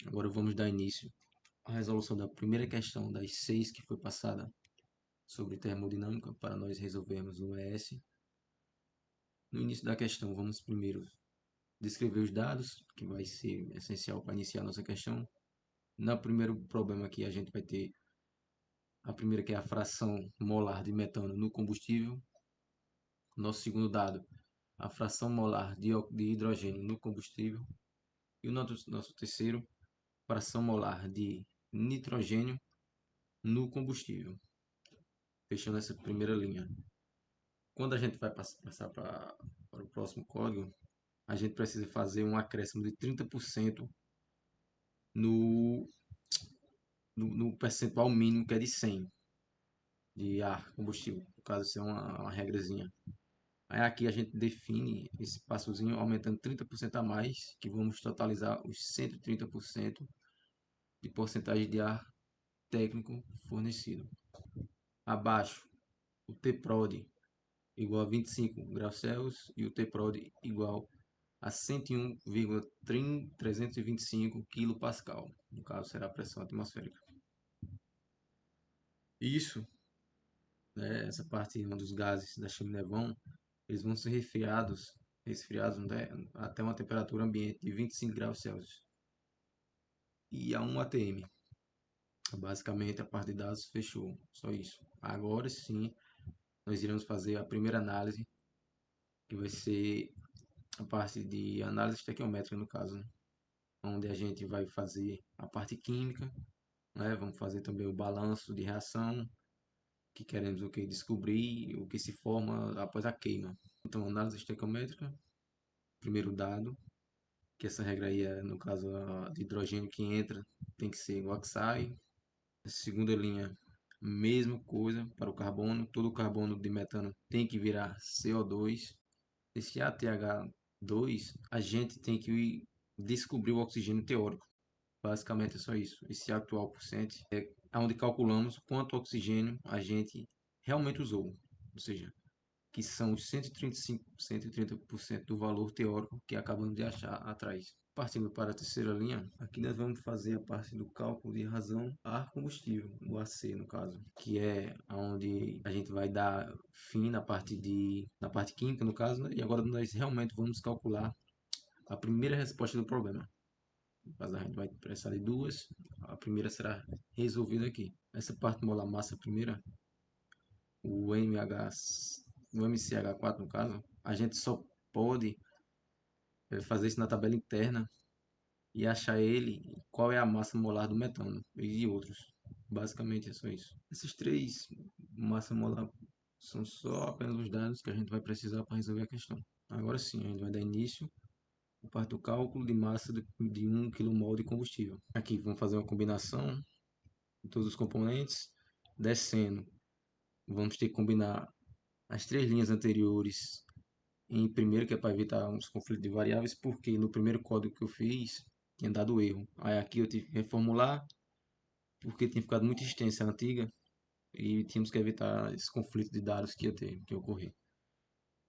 Agora vamos dar início à resolução da primeira questão das 6 que foi passada sobre termodinâmica para nós resolvermos o ES. No início da questão, vamos primeiro descrever os dados, que vai ser essencial para iniciar a nossa questão. No primeiro problema aqui, a gente vai ter a primeira, que é a fração molar de metano no combustível. Nosso segundo dado, a fração molar de hidrogênio no combustível. E o nosso terceiro, fração molar de nitrogênio no combustível. Fechando essa primeira linha. Quando a gente vai passar para o próximo código, a gente precisa fazer um acréscimo de 30% no, no percentual mínimo, que é de 100 de ar, combustível. No caso, isso é uma regrazinha. Aí aqui a gente define esse passozinho aumentando 30% a mais, que vamos totalizar os 130% de porcentagem de ar técnico fornecido. Abaixo, o TPROD igual a 25 graus Celsius e o TPROD igual a 101,325 kPa. No caso, será a pressão atmosférica. Isso, né, essa parte dos gases da chaminé eles vão ser resfriados, né, até uma temperatura ambiente de 25 graus Celsius e a 1 atm. Basicamente, a parte de dados fechou, só isso. Agora sim, nós iremos fazer a primeira análise, que vai ser a parte de análise estequiométrica, no caso, né? Onde a gente vai fazer a parte química, né? Vamos fazer também o balanço de reação, que queremos o que descobrir, o que se forma após a queima. Então, análise estequiométrica, primeiro dado, que essa regra aí é, no caso, a de hidrogênio que entra tem que ser igual a que sai. Segunda linha, mesma coisa para o carbono, todo carbono de metano tem que virar CO2. Esse ATH2, a gente tem que descobrir o oxigênio teórico. Basicamente é só isso. Esse atual porcento é onde calculamos quanto oxigênio a gente realmente usou. Ou seja, que são os 135, 130% do valor teórico que acabamos de achar atrás. Partindo para a terceira linha, aqui nós vamos fazer a parte do cálculo de razão ar combustível, o AC no caso, que é onde a gente vai dar fim na parte química no caso, né? E agora nós realmente vamos calcular a primeira resposta do problema. No caso, a gente vai precisar de duas, a primeira será resolvida aqui. Essa parte molar massa primeira, o o MCH4 no caso, a gente só pode fazer isso na tabela interna e achar qual é a massa molar do metano e outros. Basicamente é só isso. Esses três massa molar são só apenas os dados que a gente vai precisar para resolver a questão. Agora sim, a gente vai dar início a parte do cálculo de massa de 1 kmol de combustível. Aqui vamos fazer uma combinação de todos os componentes, descendo. Vamos ter que combinar as três linhas anteriores em primeiro, que é para evitar uns conflitos de variáveis, porque no primeiro código que eu fiz tinha dado erro. Aí aqui eu tive que reformular, porque tinha ficado muito extensa a antiga e tínhamos que evitar esse conflito de dados que ia ter, que ia ocorrer.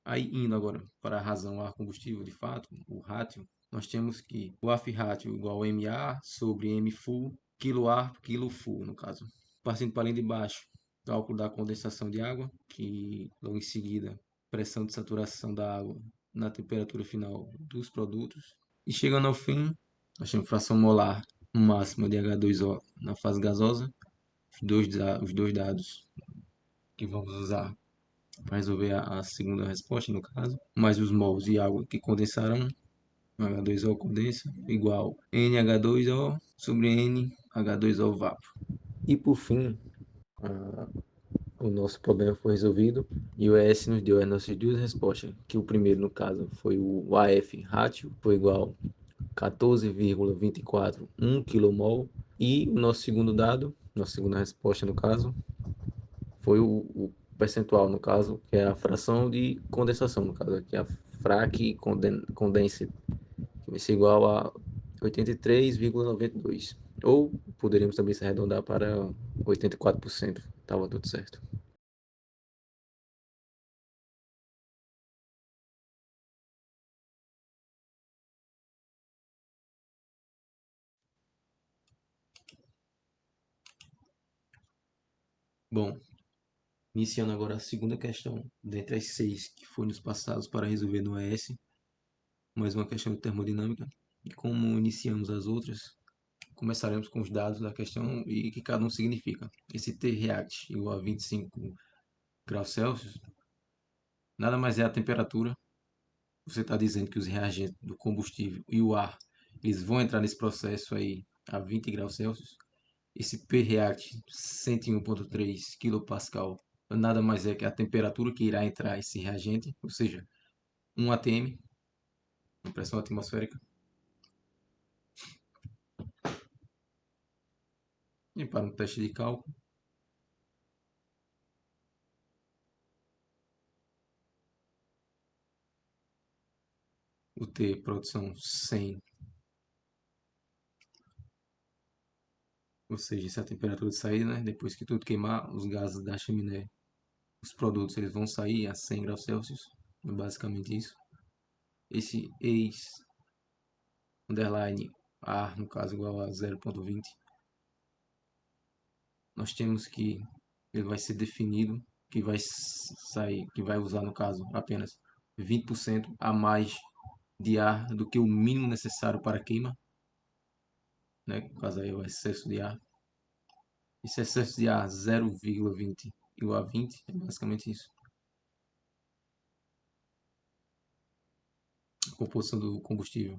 Aí indo agora para a razão ar combustível, de fato, o rátio, nós temos que o AF rátio igual a MA sobre M full, quilo ar por quilo full, no caso. Partindo para a linha de baixo, cálculo da condensação de água, que logo em seguida, pressão de saturação da água na temperatura final dos produtos. E chegando ao fim, nós temos fração molar máxima de H2O na fase gasosa, os dois dados que vamos usar para resolver a segunda resposta, no caso, mais os mols de água que condensaram, H2O condensa, igual NH2O sobre NH2O vapor. E por fim, o nosso problema foi resolvido e o ES nos deu as nossas duas respostas, que o primeiro, no caso, foi o AF rátio, foi igual 14,241 kmol, e o nosso segundo dado, nossa segunda resposta no caso, foi o percentual no caso, que é a fração de condensação, no caso aqui, a frac condensate, que vai ser igual a 83,92, ou poderíamos também se arredondar para 84%, estava tudo certo. Bom, iniciando agora a segunda questão, dentre as seis que foi nos passados para resolver no ES, mais uma questão de termodinâmica. E como iniciamos as outras, começaremos com os dados da questão e o que cada um significa. Esse T-react igual a 25 graus Celsius, nada mais é a temperatura. Você está dizendo que os reagentes do combustível e o ar, eles vão entrar nesse processo aí a 20 graus Celsius. Esse P-react 101,3 kPa nada mais é que a temperatura que irá entrar esse reagente, ou seja, 1 atm, pressão atmosférica. E para um teste de cálculo, o T, produção 100, ou seja, essa é a temperatura de saída, né? Depois que tudo queimar, os gases da chaminé, os produtos, eles vão sair a 100 graus Celsius, é basicamente isso. Esse ex underline A, no caso, igual a 0,20, nós temos que ele vai ser definido, que vai sair, que vai usar, no caso, apenas 20% a mais de ar do que o mínimo necessário para a queima, né? No caso aí é o excesso de ar. Esse excesso de ar 0,20 igual a 20, é basicamente isso. A composição do combustível.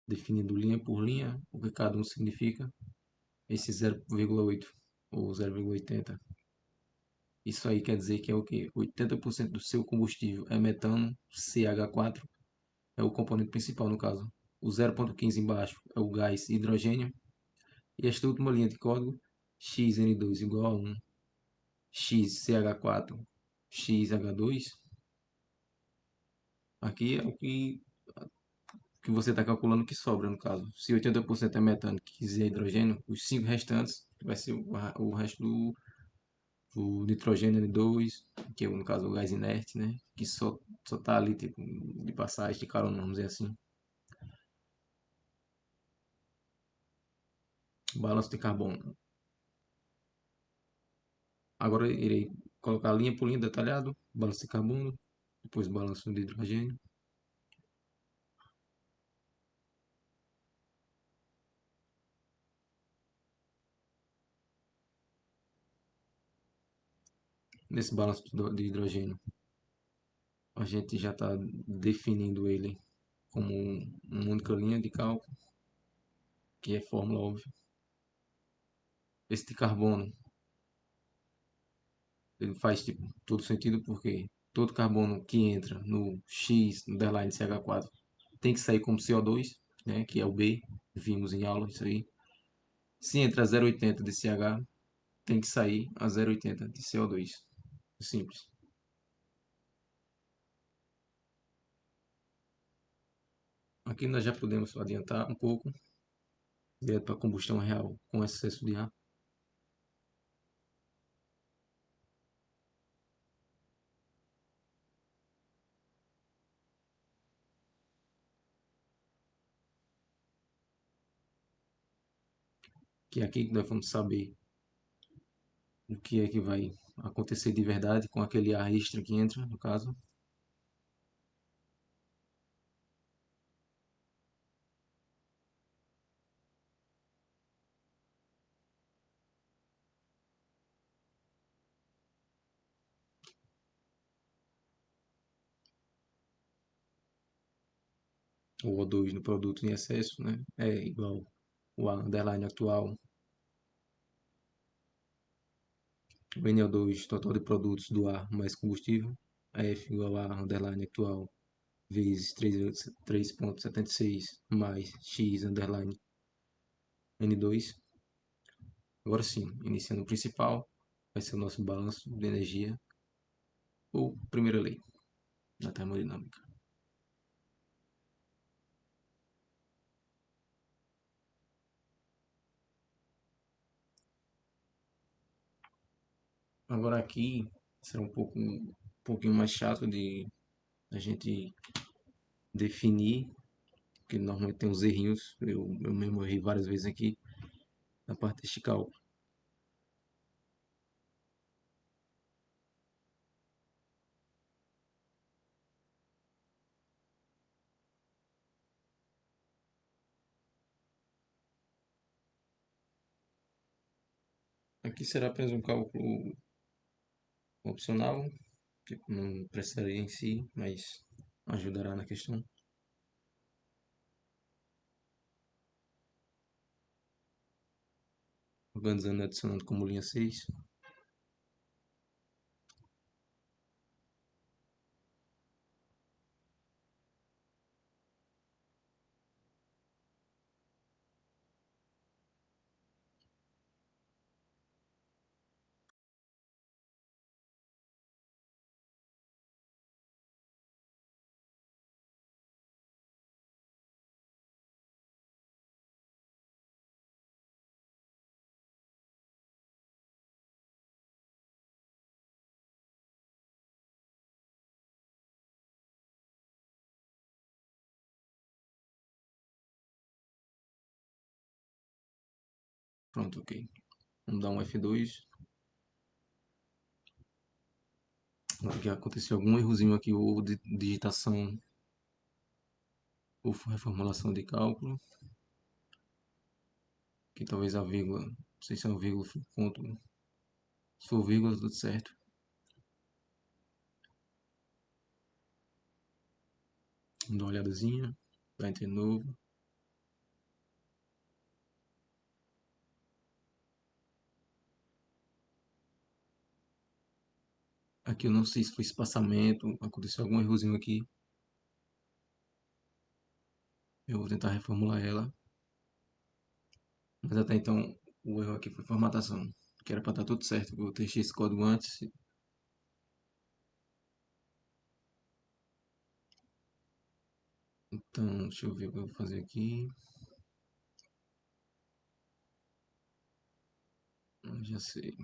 Definindo linha por linha, o que cada um significa. Esse 0,8 ou 0,80. Isso aí quer dizer que é o que? 80% do seu combustível é metano, CH4, é o componente principal no caso. O 0,15 embaixo é o gás hidrogênio. E esta última linha de código, XN2 igual a 1, XCH4, XH2, aqui é o que você está calculando que sobra, no caso. Se 80% é metano e 15 é hidrogênio, os 5 restantes vai ser o resto do nitrogênio N2, que é, no caso, o gás inerte, né? Que só tá ali tipo, de passagem de carona, vamos dizer assim. Balanço de carbono. Agora irei colocar linha por linha detalhado, balanço de carbono, depois balanço de hidrogênio. Nesse balanço de hidrogênio, a gente já está definindo ele como uma única linha de cálculo, que é fórmula óbvia. Esse de carbono, ele faz tipo, todo sentido porque todo carbono que entra no X, no underline CH4, tem que sair como CO2, né, que é o B, vimos em aula isso aí. Se entra 0,80 de CH, tem que sair a 0,80 de CO2. Simples. Aqui nós já podemos adiantar um pouco, direto para a combustão real com excesso de ar. Que é aqui que nós vamos saber o que é que vai acontecer de verdade com aquele ar extra que entra, no caso. O O2 no produto em excesso, né? É igual o A underline atual. O NO2, total de produtos do ar mais combustível. A F igual a underline atual vezes 3,76 mais X underline N2. Agora sim, iniciando o principal, vai ser o nosso balanço de energia ou primeira lei da termodinâmica. Agora aqui será um pouquinho mais chato de a gente definir, porque normalmente tem uns errinhos, eu mesmo errei várias vezes aqui na parte deste cálculo. Aqui será apenas um cálculo opcional, tipo, não precisaria em si, mas ajudará na questão. Organizando e adicionando como linha 6. Pronto, ok. Vamos dar um F2. Aqui aconteceu algum errozinho aqui, ou de digitação, ou reformulação de cálculo. Que talvez a vírgula, não sei se é uma vírgula, ponto. Se for vírgula, tudo certo. Vamos dar uma olhadazinha. Vai entrar de novo. Aqui eu não sei se foi espaçamento, aconteceu algum errozinho aqui. Eu vou tentar reformular ela. Mas até então, o erro aqui foi formatação. Que era para estar tudo certo. Eu testei esse código antes. Então, deixa eu ver o que eu vou fazer aqui. Já sei.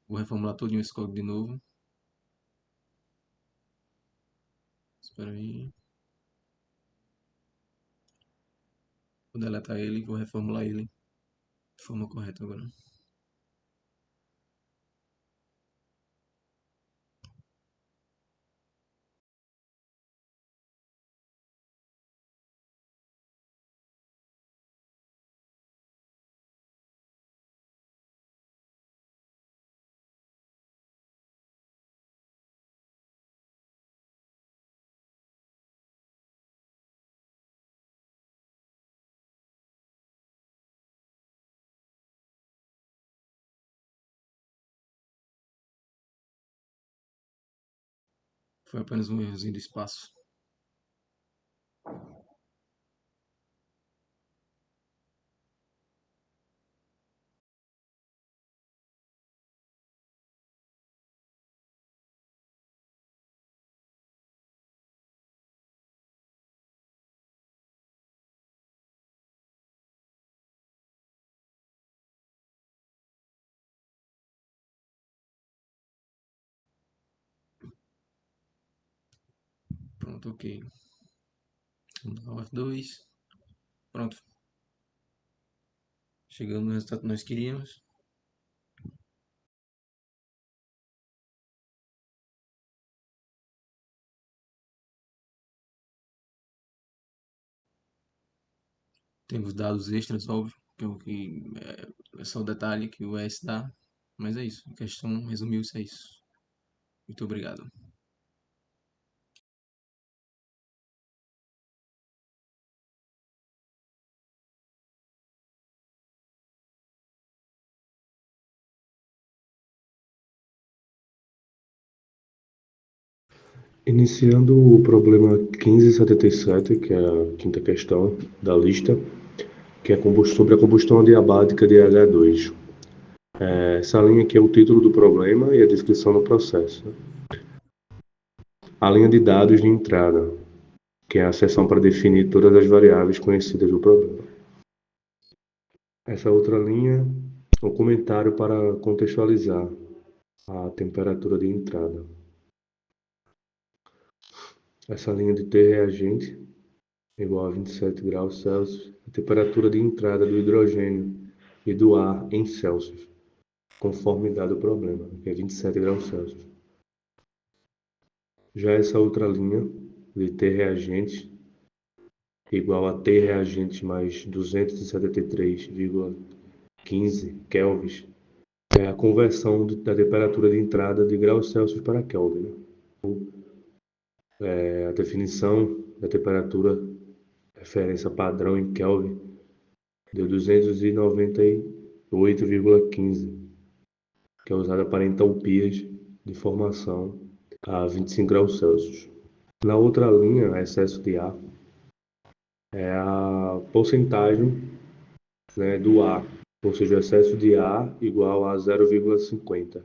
Vou reformular todinho esse código de novo. Espera aí. Vou deletar ele e vou reformular ele de forma correta agora. Foi apenas um errozinho de espaço. Pronto, ok. Vamos dar o F2. Pronto. Chegamos no resultado que nós queríamos. Temos dados extras, óbvio, que é o que é só o detalhe que o ES dá. Mas é isso. A questão resumiu-se a isso. Muito obrigado. Iniciando o problema 1577, que é a quinta questão da lista, que é sobre a combustão adiabática de H2. Essa linha aqui é o título do problema e a descrição do processo. A linha de dados de entrada, que é a seção para definir todas as variáveis conhecidas do problema. Essa outra linha Um comentário para contextualizar a temperatura de entrada. Essa linha de T reagente igual a 27 graus Celsius, a temperatura de entrada do hidrogênio e do ar em Celsius, conforme dado o problema, que é 27 graus Celsius. Já essa outra linha de T reagente igual a T reagente mais 273,15 kelvins, é a conversão da temperatura de entrada de graus Celsius para Kelvin. A definição da temperatura, referência padrão em Kelvin, deu 298,15, que é usada para entalpias de formação a 25 graus Celsius. Na outra linha, excesso de ar, é a porcentagem, né, do ar, ou seja, o excesso de ar igual a 0,50,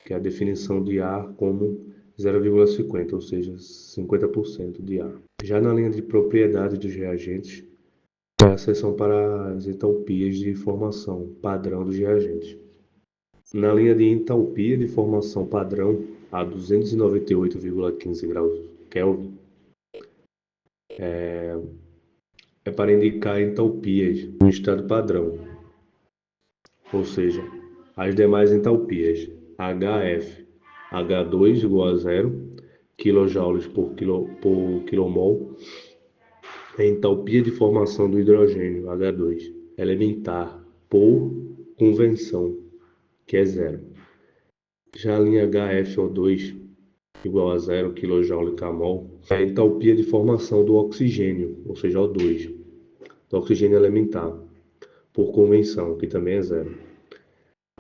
que é a definição de ar como 0,50, ou seja, 50% de ar. Já na linha de propriedades dos reagentes, é a seção para as entalpias de formação padrão dos reagentes. Na linha de entalpia de formação padrão a 298,15 graus Kelvin, é para indicar entalpias no estado padrão, ou seja, as demais entalpias HF, H2 igual a zero, kJ por quilomol, a entalpia de formação do hidrogênio H2 elementar por convenção, que é zero. Já a linha HFO2 igual a 0 kJ/mol é a entalpia de formação do oxigênio, ou seja, O2, do oxigênio elementar, por convenção, que também é zero.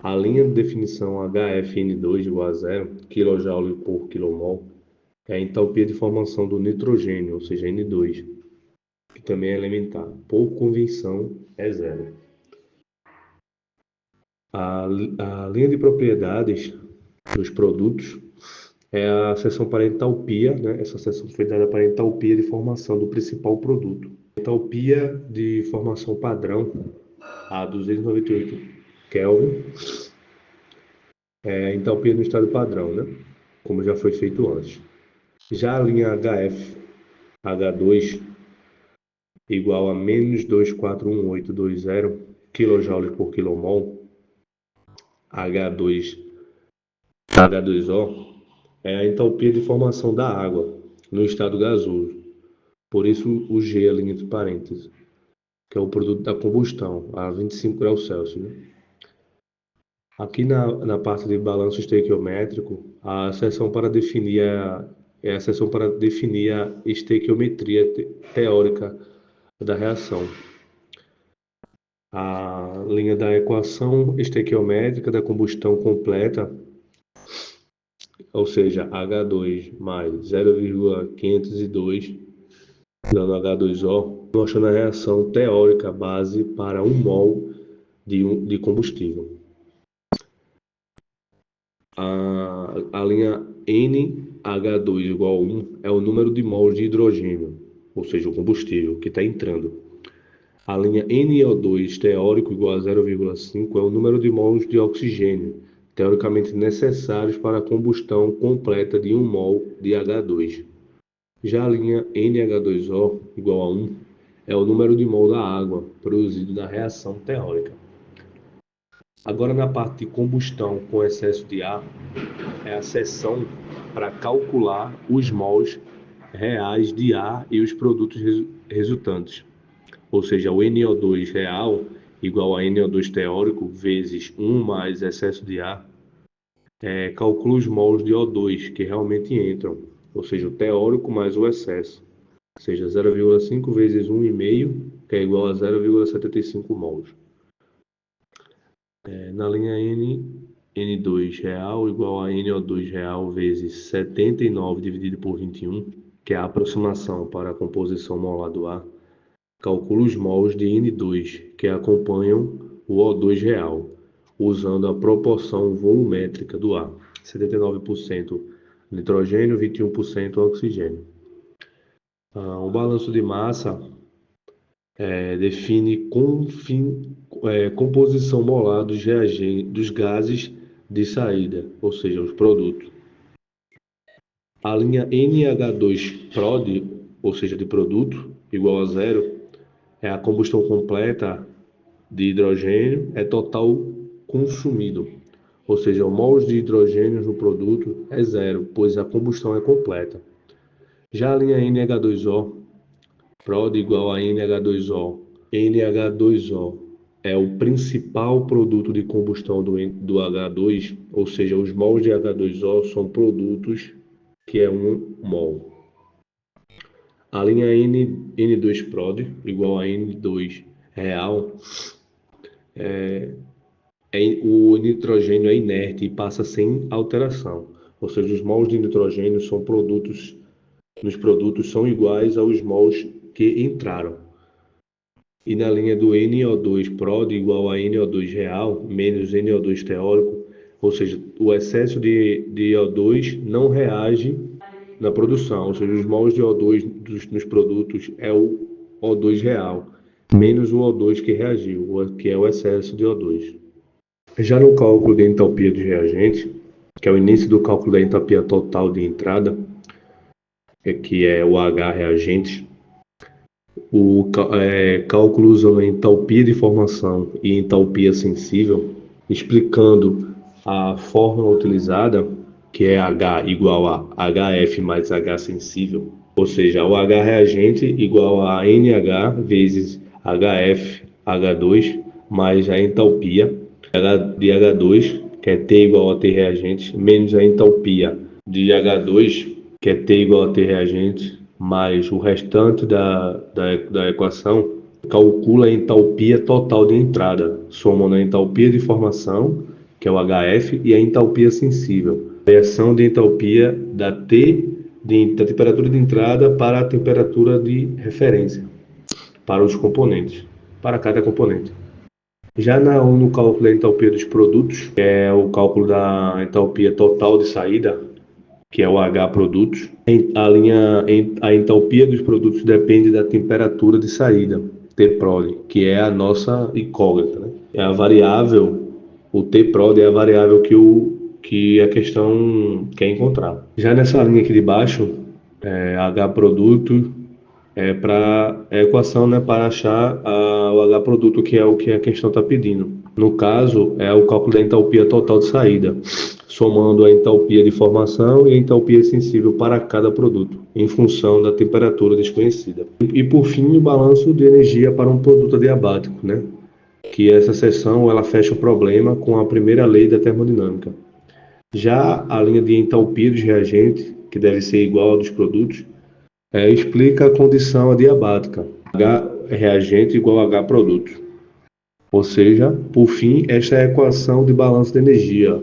A linha de definição HFN2 igual a 0 kJ por quilomol é a entalpia de formação do nitrogênio, ou seja, N2, que também é elementar, por convenção é zero. A linha de propriedades dos produtos é a seção para entalpia, né? Essa seção foi dada para entalpia de formação do principal produto. Entalpia de formação padrão a 298 Kelvin é a entalpia no estado padrão, né? Como já foi feito antes. Já a linha HF H2 igual a menos 2,41820 kJ por quilomol, H2 H2O é a entalpia de formação da água no estado gasoso. Por isso o G ali entre parênteses, que é o produto da combustão a 25 graus Celsius, né? Aqui na parte de balanço estequiométrico, a seção para definir é a seção para definir a estequiometria teórica da reação. A linha da equação estequiométrica da combustão completa, ou seja, H2 mais 0,502 dando H2O, mostrando a reação teórica base para 1 mol de combustível. A linha NH2 igual a 1 é o número de mols de hidrogênio, ou seja, o combustível que está entrando. A linha NO2 teórico igual a 0,5 é o número de mols de oxigênio, teoricamente necessários para a combustão completa de 1 mol de H2. Já a linha NH2O igual a 1 é o número de mol da água produzido na reação teórica. Agora, na parte de combustão com excesso de ar, é a seção para calcular os mols reais de ar e os produtos resultantes. Ou seja, o NO2 real igual a NO2 teórico vezes 1 mais excesso de ar, calcula os mols de O2 que realmente entram, ou seja, o teórico mais o excesso. Ou seja, 0,5 vezes 1,5, que é igual a 0,75 mols. Na linha N2 real igual a NO2 real vezes 79 dividido por 21, que é a aproximação para a composição molar do ar, calcula os mols de N2 que acompanham o O2 real, usando a proporção volumétrica do ar, 79% nitrogênio, 21% oxigênio. O balanço de massa define composição molar dos reagentes, dos gases de saída, ou seja, os produtos. A linha NH2-PROD, ou seja, de produto, igual a zero, é a combustão completa de hidrogênio, é total consumido. Ou seja, o mols de hidrogênio no produto é zero, pois a combustão é completa. Já a linha NH2O, PROD igual a NH2O. NH2O é o principal produto de combustão do H2, ou seja, os mols de H2O são produtos que é um mol. A linha N2PROD igual a N2 real, o nitrogênio é inerte e passa sem alteração. Ou seja, os mols de nitrogênio nos produtos são iguais aos mols que entraram. E na linha do NO2 prod igual a NO2 real menos NO2 teórico, ou seja, o excesso de O2 não reage na produção, ou seja, os mols de O2 nos produtos é o O2 real, menos o O2 que reagiu, que é o excesso de O2. Já no cálculo de entalpia de reagente, que é o início do cálculo da entalpia total de entrada, que é o H reagente, o cálculo usando a entalpia de formação e entalpia sensível, explicando a fórmula utilizada, que é H igual a HF mais H sensível, ou seja, o H reagente igual a NH vezes HF H2 mais a entalpia de H2, que é T igual a T reagente, menos a entalpia de H2, que é T igual a T reagente, mais o restante da equação, calcula a entalpia total de entrada, somando a entalpia de formação, que é o HF, e a entalpia sensível, variação de entalpia da da temperatura de entrada para a temperatura de referência, para os componentes, para cada componente. Já no cálculo da entalpia dos produtos, que é o cálculo da entalpia total de saída, que é o H produtos, a entalpia dos produtos depende da temperatura de saída, T-prod, que é a nossa incógnita, né? É a variável, o T-prod é a variável que a questão quer encontrar. Já nessa linha aqui de baixo, H produto é a equação, né, para achar o H produto, que é o que a questão está pedindo. No caso, é o cálculo da entalpia total de saída, somando a entalpia de formação e a entalpia sensível para cada produto, em função da temperatura desconhecida. E por fim, o balanço de energia para um produto adiabático, né? Que essa seção ela fecha o problema com a primeira lei da termodinâmica. Já a linha de entalpia dos reagentes, que deve ser igual ao dos produtos, explica a condição adiabática, H reagente igual a H produto. Ou seja, por fim, esta é a equação de balanço de energia,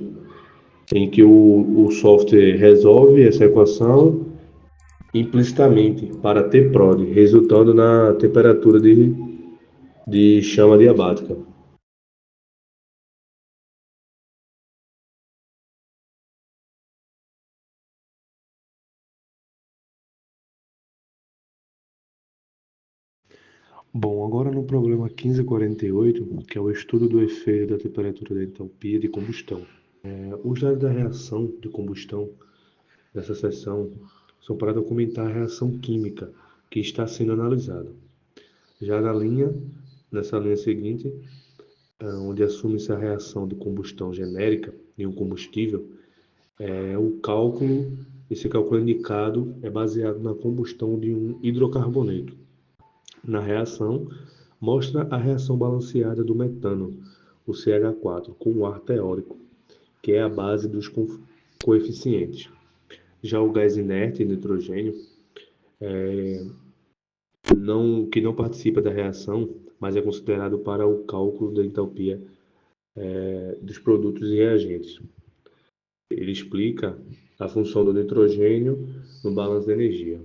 em que o software resolve essa equação implicitamente para T-prod, resultando na temperatura de chama adiabática. Bom, agora no problema 1548, que é o estudo do efeito da temperatura da entalpia de combustão. Os dados da reação de combustão dessa seção são para documentar a reação química que está sendo analisada. Já nessa linha seguinte, onde assume-se a reação de combustão genérica em um combustível, esse cálculo indicado é baseado na combustão de um hidrocarboneto. Na reação, mostra a reação balanceada do metano, o CH4, com o ar teórico, que é a base dos coeficientes. Já o gás inerte, nitrogênio, que não participa da reação, mas é considerado para o cálculo da entalpia dos produtos e reagentes. Ele explica a função do nitrogênio no balanço de energia.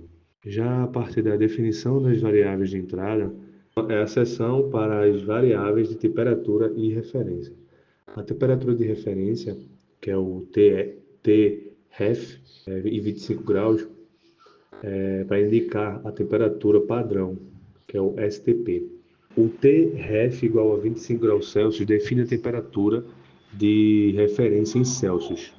Já a partir da definição das variáveis de entrada, é a seção para as variáveis de temperatura e referência. A temperatura de referência, que é o T-ref, em 25 graus, para indicar a temperatura padrão, que é o STP. O Tref igual a 25 graus Celsius define a temperatura de referência em Celsius.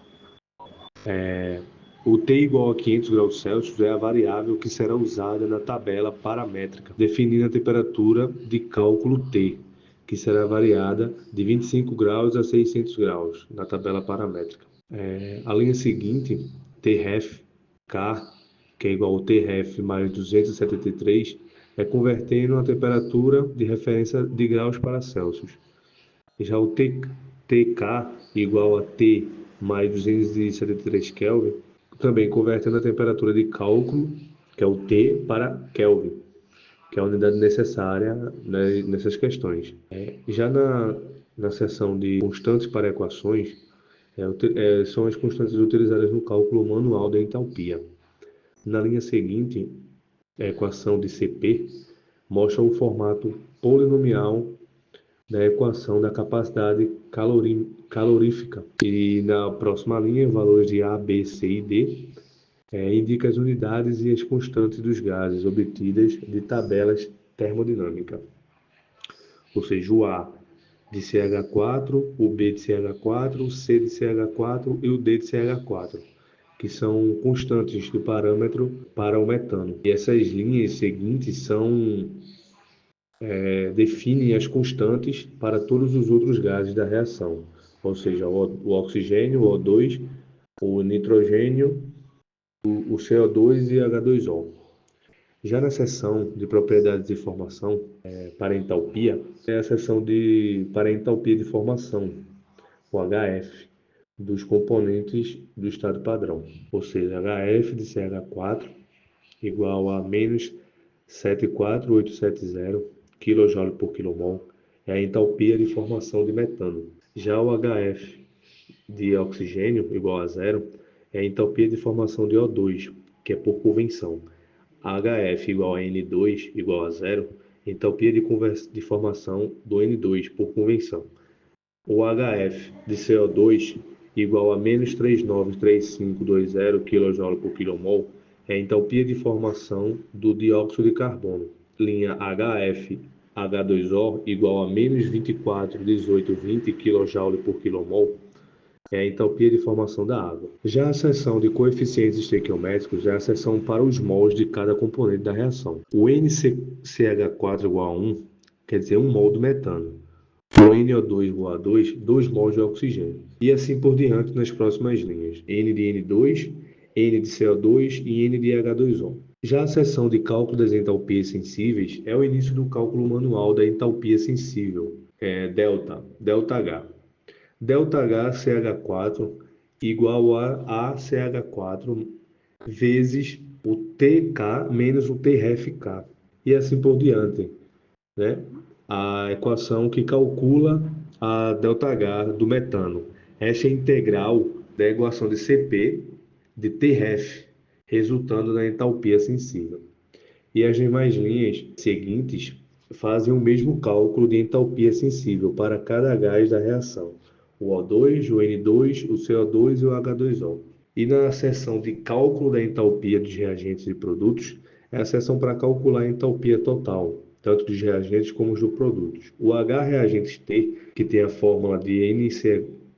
O T igual a 500 graus Celsius é a variável que será usada na tabela paramétrica, definindo a temperatura de cálculo T, que será variada de 25 graus a 600 graus na tabela paramétrica. A linha seguinte, Tref K, que é igual ao Tref mais 273, é convertendo a temperatura de referência de graus para Celsius. Já o TK igual a T mais 273 Kelvin, também convertendo a temperatura de cálculo, que é o T, para Kelvin, que é a unidade necessária, né, nessas questões. Já na seção de constantes para equações, são as constantes utilizadas no cálculo manual da entalpia. Na linha seguinte, a equação de CP mostra o formato polinomial da equação da capacidade calorífica. E na próxima linha, valores de A, B, C e D, indica as unidades e as constantes dos gases obtidas de tabelas termodinâmicas. Ou seja, o A de CH4, o B de CH4, o C de CH4 e o D de CH4, que são constantes do parâmetro para o metano. E essas linhas seguintes definem as constantes para todos os outros gases da reação, ou seja, o oxigênio, o O2, o nitrogênio, o CO2 e H2O. Já na seção de propriedades de formação para entalpia, é a seção para entalpia de formação, o HF, dos componentes do estado padrão, ou seja, HF de CH4 igual a menos 74870 kJ por kmol, é a entalpia de formação de metano. Já o HF de oxigênio igual a zero é a entalpia de formação de O2, que é por convenção. HF igual a N2 igual a zero, entalpia de formação do N2 por convenção. O HF de CO2 igual a menos 393520 kJ por kmol é a entalpia de formação do dióxido de carbono. Linha HF H2O igual a menos 241820 kJ por kmol é a entalpia de formação da água. Já a seção de coeficientes estequiométricos é a seção para os mols de cada componente da reação. O NCH4 igual a 1 quer dizer 1 mol do metano. O NO2 igual a 2 mols de oxigênio. E assim por diante nas próximas linhas. N de N2, N de CO2 e N de H2O. Já a seção de cálculo das entalpias sensíveis é o início do cálculo manual da entalpia sensível, ΔH. ΔHCH4 igual a ACH4 vezes o TK menos o TRFK. E assim por diante, né? A equação que calcula a ΔH do metano. Esta é a integral da equação de CP de TREF, resultando na entalpia sensível. E as demais linhas seguintes fazem o mesmo cálculo de entalpia sensível para cada gás da reação, o O2, o N2, o CO2 e o H2O. E na seção de cálculo da entalpia dos reagentes e produtos, é a seção para calcular a entalpia total, tanto dos reagentes como dos produtos. O H reagentes T, que tem a fórmula de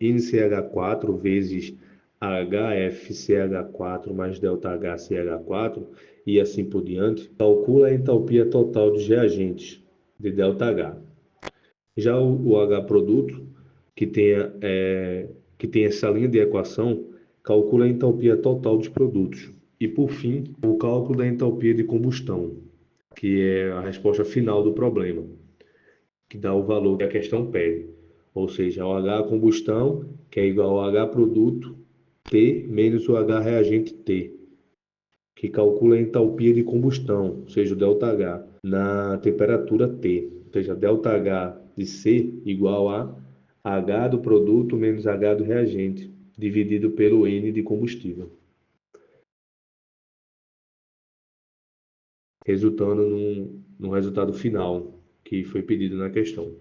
NCH4 vezes HFCH4 mais ΔHCH4 e assim por diante, calcula a entalpia total dos reagentes de ΔH. Já o H produto, que que tem essa linha de equação, calcula a entalpia total dos produtos. E por fim, o cálculo da entalpia de combustão, que é a resposta final do problema, que dá o valor que a questão pede. Ou seja, o H combustão, que é igual ao H produto T menos o H reagente T, que calcula a entalpia de combustão, ou seja, o ΔH, na temperatura T. Ou seja, ΔH de C igual a H do produto menos H do reagente, dividido pelo N de combustível, resultando no resultado final que foi pedido na questão.